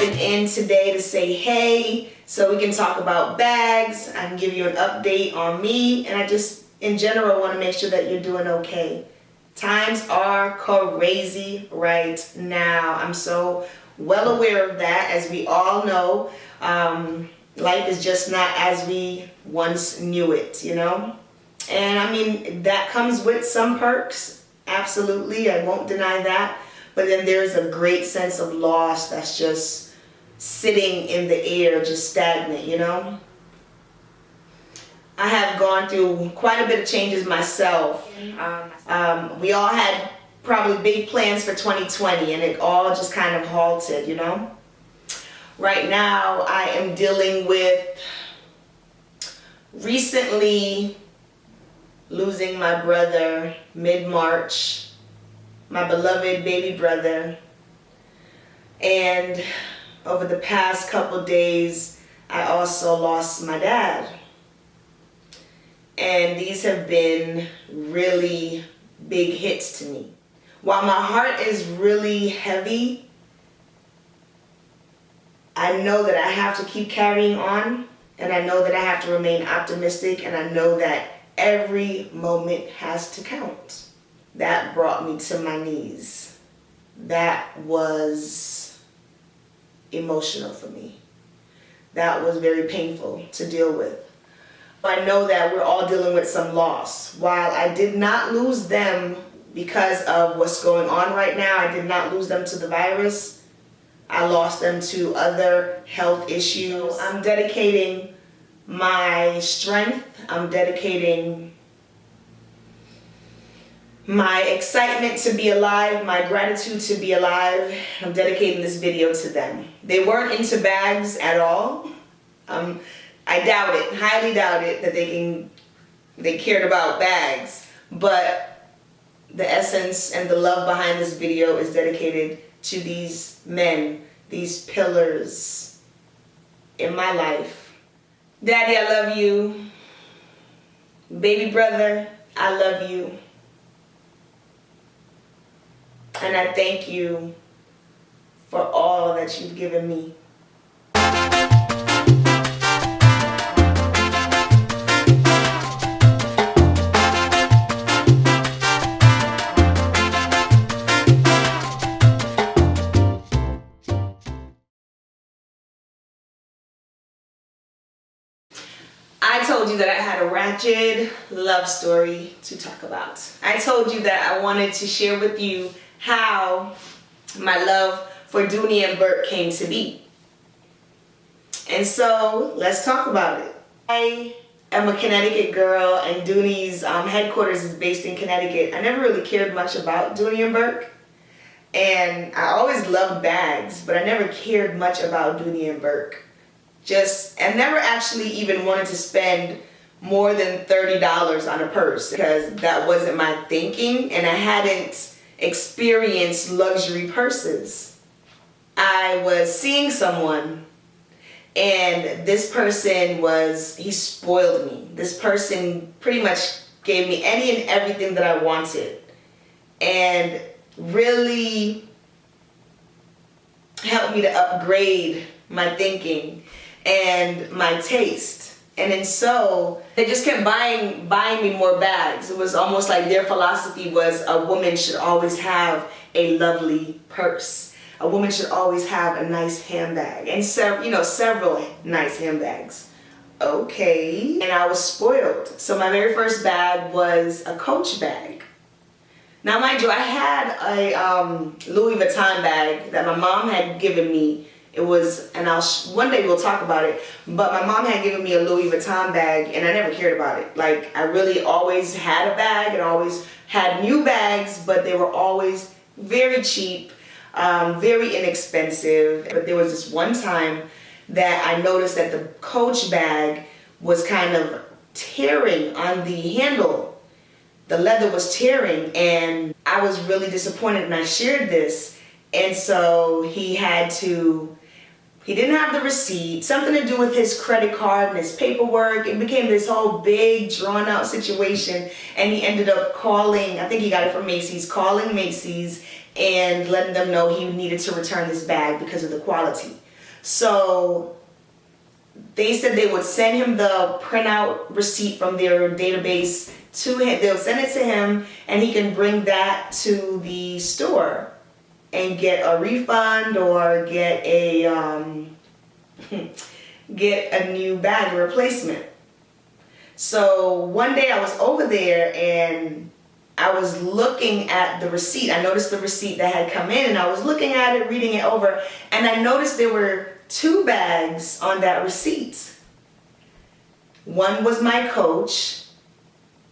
popping in today to say hey, so we can talk about bags. I can give you an update on me, and I just, in general, want to make sure that you're doing okay. Times are crazy right now. I'm so well aware of that, as we all know. Life is just not as we once knew it, you know? And I mean, that comes with some perks, absolutely, I won't deny that. But then there's a great sense of loss that's just sitting in the air, just stagnant, you know? I have gone through quite a bit of changes myself. We all had probably big plans for 2020, and it all just kind of halted, you know? Right now, I am dealing with recently losing my brother mid-March, my beloved baby brother. And over the past couple days, I also lost my dad. And these have been really big hits to me. While my heart is really heavy, I know that I have to keep carrying on, and I know that I have to remain optimistic, and I know that every moment has to count. That brought me to my knees. That was emotional for me. That was very painful to deal with. I know that we're all dealing with some loss. While I did not lose them because of what's going on right now, I did not lose them to the virus. I lost them to other health issues. I'm dedicating my strength. I'm dedicating my excitement to be alive, my gratitude to be alive. I'm dedicating this video to them. They weren't into bags at all. I doubt it, highly doubt it, that they cared about bags. But the essence and the love behind this video is dedicated to these men, these pillars in my life. Daddy, I love you. Baby brother, I love you. And I thank you for all that you've given me. I told you that I had a ratchet love story to talk about. I told you that I wanted to share with you how my love for Dooney and Bourke came to be. And so, let's talk about it. I am a Connecticut girl, and Dooney's headquarters is based in Connecticut. I never really cared much about Dooney and Bourke. And I always loved bags, but I never cared much about Dooney and Bourke. I never actually even wanted to spend more than $30 on a purse, because that wasn't my thinking, and I hadn't experienced luxury purses. I was seeing someone, and this person he spoiled me. This person pretty much gave me any and everything that I wanted, and really helped me to upgrade my thinking and my taste. And then so they just kept buying me more bags. It was almost like their philosophy was a woman should always have a lovely purse. A woman should always have a nice handbag, and several nice handbags. Okay, and I was spoiled. So my very first bag was a Coach bag. Now mind you, I had a Louis Vuitton bag that my mom had given me. It was, and one day we'll talk about it, but my mom had given me a Louis Vuitton bag, and I never cared about it. Like, I really always had a bag and always had new bags, but they were always very cheap, very inexpensive. But there was this one time that I noticed that the Coach bag was kind of tearing on the handle. The leather was tearing, and I was really disappointed, and I shared this. And so he didn't have the receipt, something to do with his credit card and his paperwork. It became this whole big, drawn out situation, and he ended up calling, I think he got it from Macy's, calling Macy's and letting them know he needed to return this bag because of the quality. So they said they would send him the printout receipt from their database to him. They'll send it to him, and he can bring that to the store and get a refund or get a get a new bag replacement. So one day I was over there and I was looking at the receipt. I noticed the receipt that had come in, and I was looking at it, reading it over, and I noticed there were 2 bags on that receipt. One was my Coach,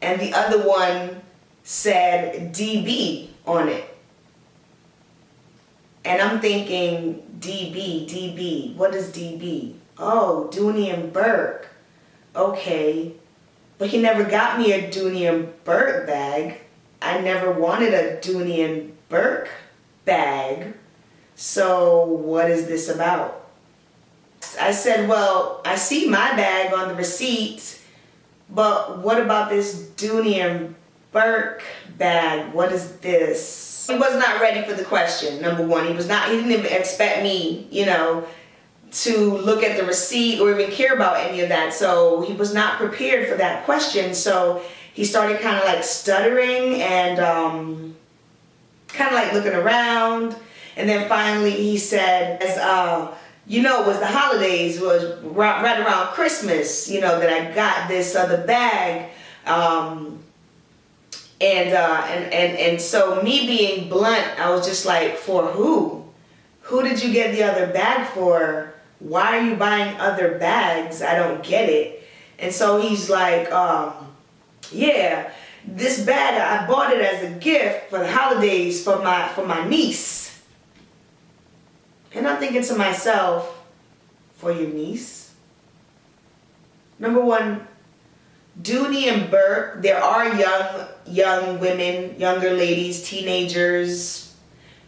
and the other one said DB on it. And I'm thinking, DB, what is DB? Oh, Dooney and Bourke. Okay. But he never got me a Dooney and Bourke bag. I never wanted a Dooney and Bourke bag. So what is this about? I said, well, I see my bag on the receipt, but what about this Dooney and Bourke bag? What is this? He was not ready for the question, number one. He didn't even expect me, to look at the receipt or even care about any of that. So he was not prepared for that question. So he started kind of like stuttering and kind of like looking around. And then finally he said, it was the holidays, was right around Christmas, that I got this other bag. And so me being blunt, I was just like, for who? Who did you get the other bag for? Why are you buying other bags? I don't get it. And so he's like, yeah, this bag, I bought it as a gift for the holidays for my niece. And I'm thinking to myself, for your niece? Number one, Dooney and Bourke, there are young women, younger ladies, teenagers,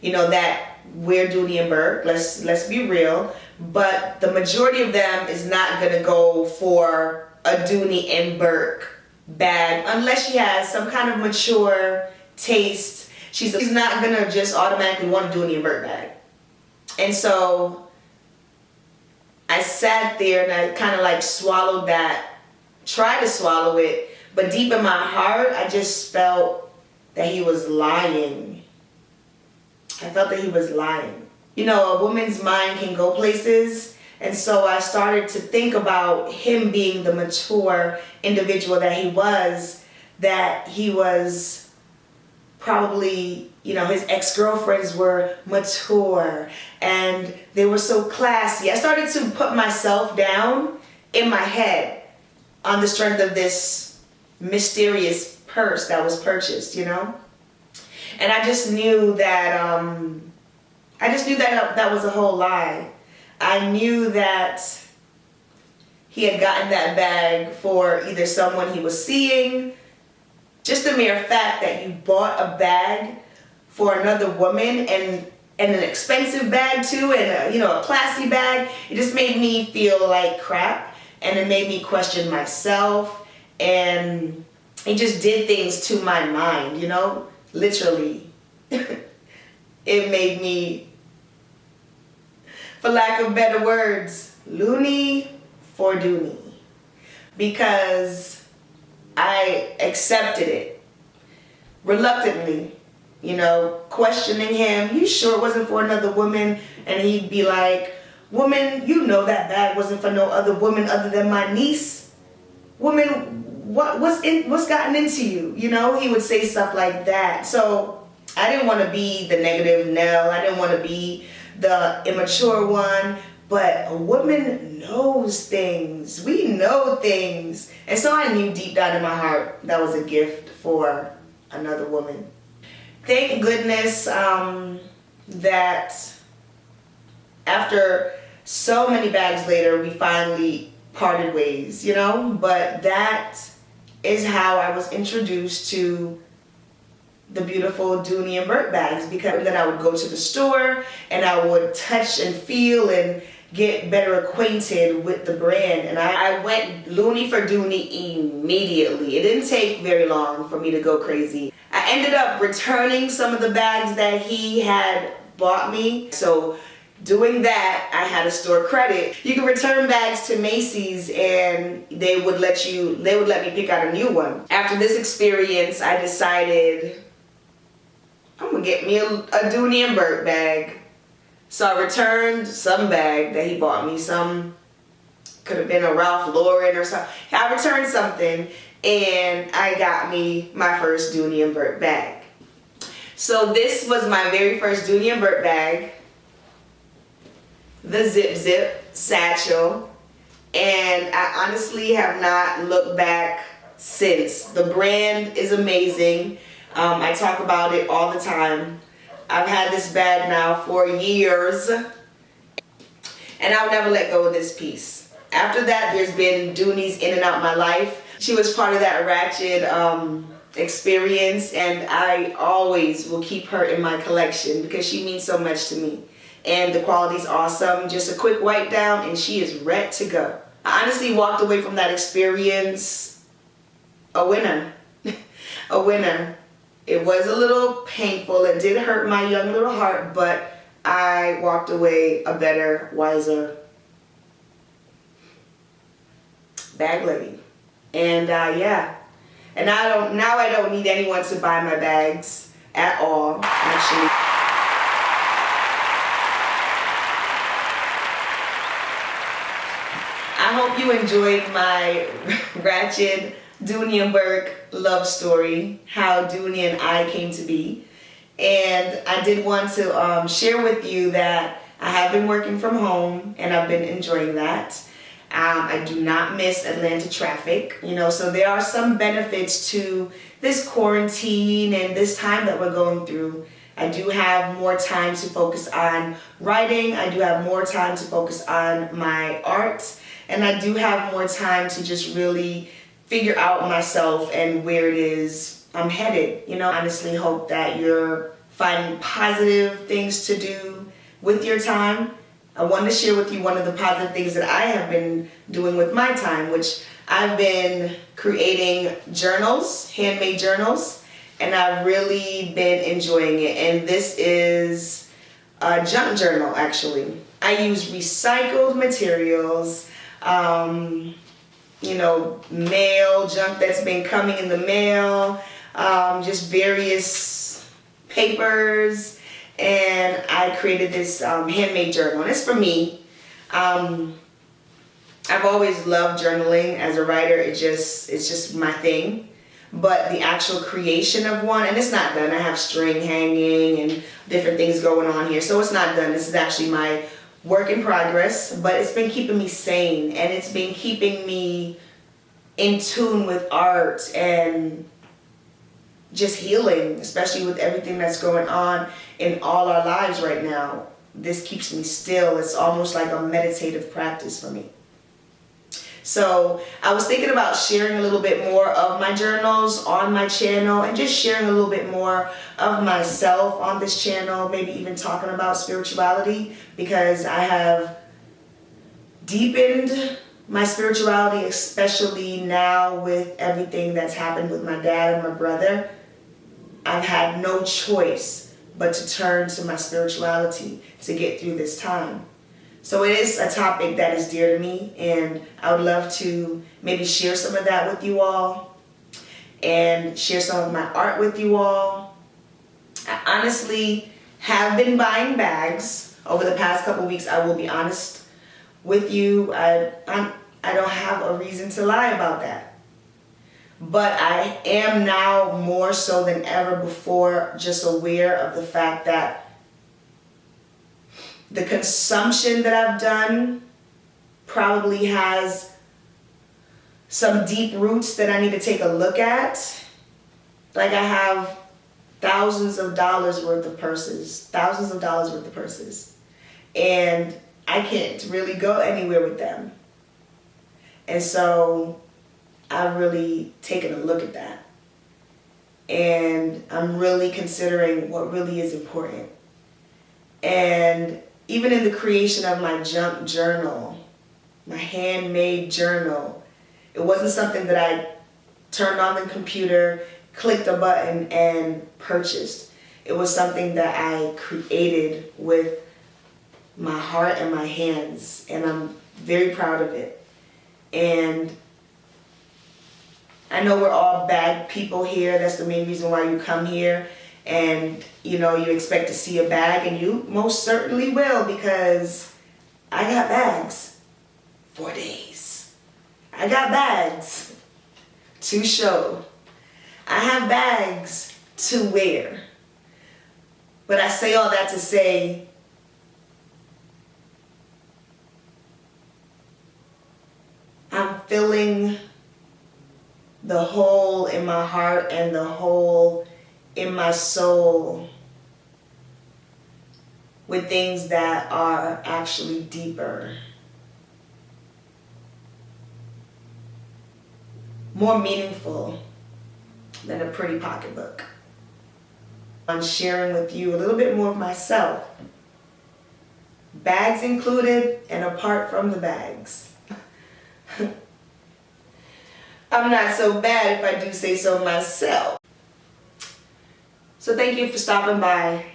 that wear Dooney and Bourke. Let's be real. But the majority of them is not going to go for a Dooney and Bourke bag unless she has some kind of mature taste. She's not going to just automatically want a Dooney and Bourke bag. And so I sat there and I kind of like swallowed that, tried to swallow it, but deep in my heart, I just felt that he was lying. I felt that he was lying. A woman's mind can go places, and so I started to think about him being the mature individual that he was probably, his ex-girlfriends were mature and they were so classy. I started to put myself down in my head on the strength of this mysterious purse that was purchased, And I just knew that, that was a whole lie. I knew that he had gotten that bag for either someone he was seeing. Just the mere fact that you bought a bag for another woman and an expensive bag too, and a classy bag, it just made me feel like crap, and it made me question myself, and it just did things to my mind, literally. It made me, for lack of better words, loony for Dooney, because I accepted it reluctantly, questioning him. You sure it wasn't for another woman? And he'd be like, woman, that bag wasn't for no other woman other than my niece. Woman, what's gotten into you? He would say stuff like that. So I didn't want to be the negative Nell. I didn't want to be the immature one. But a woman knows things. We know things. And so I knew deep down in my heart that was a gift for another woman. Thank goodness that after so many bags later, we finally parted ways, But that is how I was introduced to the beautiful Dooney and Bourke bags, because then I would go to the store and I would touch and feel and get better acquainted with the brand. And I went loony for Dooney immediately. It didn't take very long for me to go crazy. I ended up returning some of the bags that he had bought me. So doing that, I had a store credit. You can return bags to Macy's and they would let me pick out a new one. After this experience, I decided I'm gonna get me a Dooney and Bourke bag. So I returned some bag that he bought me. Some could have been a Ralph Lauren or something. I returned something and I got me my first Dooney and Bourke bag. So this was my very first Dooney and Bourke bag. The zip satchel, and I honestly have not looked back since. The brand is amazing. I talk about it all the time. I've had this bag now for years, and I'll never let go of this piece. After that, there's been Dooney's in and out my life. She was part of that ratchet experience, and I always will keep her in my collection because she means so much to me. And the quality's awesome. Just a quick wipe down and she is ready to go. I honestly walked away from that experience a winner. A winner. It was a little painful. It did hurt my young little heart, but I walked away a better, wiser bag lady. And yeah. And now I don't need anyone to buy my bags at all, actually. I hope you enjoyed my ratchet Dooney and Bourke love story, how Dooney and I came to be. And I did want to share with you that I have been working from home and I've been enjoying that. I do not miss Atlanta traffic, so there are some benefits to this quarantine and this time that we're going through. I do have more time to focus on writing. I do have more time to focus on my art. And I do have more time to just really figure out myself and where it is I'm headed. I honestly hope that you're finding positive things to do with your time. I wanted to share with you one of the positive things that I have been doing with my time, which I've been creating journals, handmade journals, and I've really been enjoying it. And this is a junk journal, actually. I use recycled materials, mail, junk that's been coming in the mail, just various papers, and I created this handmade journal, and it's for me. I've always loved journaling as a writer. It's just my thing. But the actual creation of one, and it's not done. I have string hanging and different things going on here, so it's not done. This is actually my work in progress, but it's been keeping me sane, and it's been keeping me in tune with art and just healing, especially with everything that's going on in all our lives right now. This keeps me still. It's almost like a meditative practice for me. So I was thinking about sharing a little bit more of my journals on my channel and just sharing a little bit more of myself on this channel, maybe even talking about spirituality, because I have deepened my spirituality, especially now with everything that's happened with my dad and my brother. I've had no choice but to turn to my spirituality to get through this time. So it is a topic that is dear to me, and I would love to maybe share some of that with you all and share some of my art with you all. I honestly have been buying bags over the past couple weeks. I will be honest with you. I don't have a reason to lie about that. But I am now more so than ever before just aware of the fact that the consumption that I've done probably has some deep roots that I need to take a look at. Like, I have thousands of dollars worth of purses, and I can't really go anywhere with them. And so I've really taken a look at that. And I'm really considering what really is important. And even in the creation of my junk journal, my handmade journal, it wasn't something that I turned on the computer, clicked a button, and purchased. It was something that I created with my heart and my hands, and I'm very proud of it. And I know we're all bag people here. That's the main reason why you come here. And you know, you expect to see a bag, and you most certainly will, because I got bags for days. I got bags to show. I have bags to wear. But I say all that to say, I'm filling the hole in my heart and the hole in my soul with things that are actually deeper, more meaningful than a pretty pocketbook. I'm sharing with you a little bit more of myself, bags included and apart from the bags. I'm not so bad if I do say so myself. So thank you for stopping by.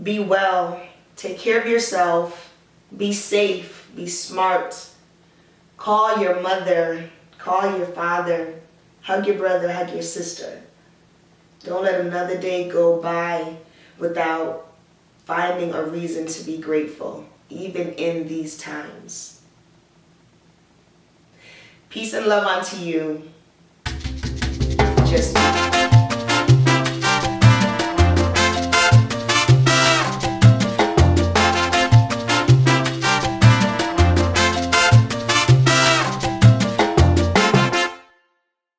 Be well, take care of yourself, be safe, be smart. Call your mother, call your father, hug your brother, hug your sister. Don't let another day go by without finding a reason to be grateful, even in these times. Peace and love unto you. Just